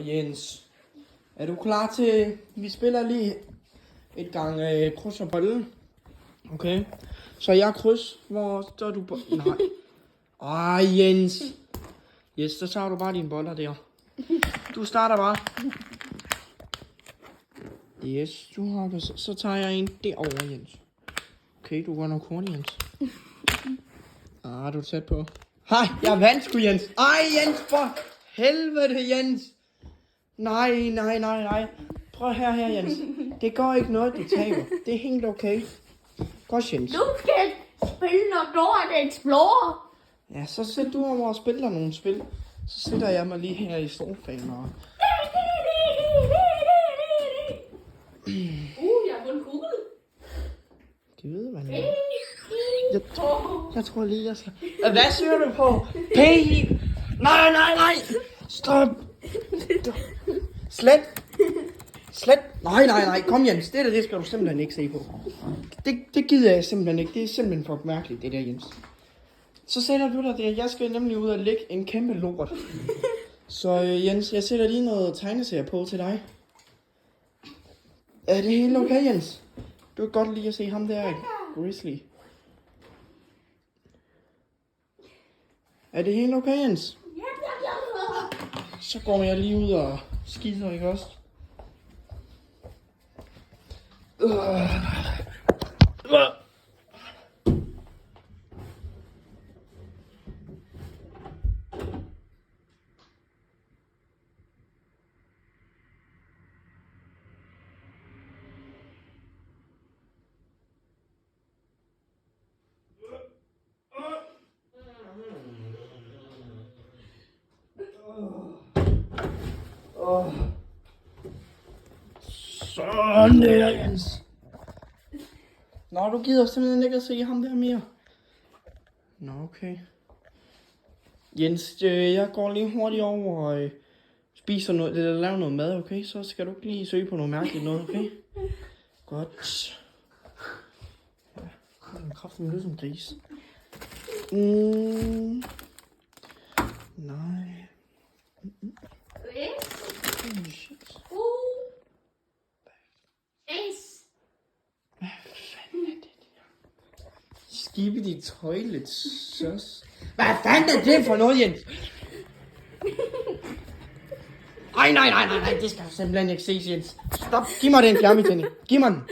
Jens, er du klar til, vi spiller lige et gang kryds og bolle? Okay, så jeg kryds, hvor så er du nej. Ej Jens. Yes, så tager du bare dine boller der. Du starter bare. Yes, du har så tager jeg en derovre, Jens. Okay, du går nok hurtigt, Jens. Du er tæt på. Hej, jeg vandt sgu, Jens. Ej, Jens, for helvede, Jens. Nej. Prøv her, Jens. Det går ikke noget, du taber. Det er helt okay. Godt, Jens. Du skal spille, når Dora the Explorer. Ja, så sæt du over og spiller nogle spil. Så sætter jeg mig lige her i sofaen og... Jeg har fundet kugle. Det ved man ikke. Jeg tror lige, jeg skal... Hvad søger du på? P! Nej! Stop! Slet! Nej! Kom Jens, det skal du simpelthen ikke se på. Det gider jeg simpelthen ikke. Det er simpelthen for mærkeligt, det der, Jens. Så sætter du dig der. Jeg skal nemlig ud og lægge en kæmpe lort. Så Jens, jeg sætter lige noget tegneserie på til dig. Er det helt okay, Jens? Du kan godt lide at se ham der, Grizzly. Er det helt okay, Jens? Ja. Så går jeg lige ud og skider, ikke også? Sådan der, Jens. Nå, du gider simpelthen ikke at se ham der mere. Nå, okay. Jens, jeg går lige hurtigt over og spiser noget, eller laver noget mad, okay? Så skal du ikke lige søge på noget mærkeligt noget, okay? Godt. Ja, den kraften lyder som gris. Nej. Shit. Hvad fanden er det der? Skibidi toilet sauce. Hvad fanden er det for noget, Jens? Nej, det skal du simpelthen ikke se, Jens. Stop, giv mig den fjernbetjening. Giv mig den.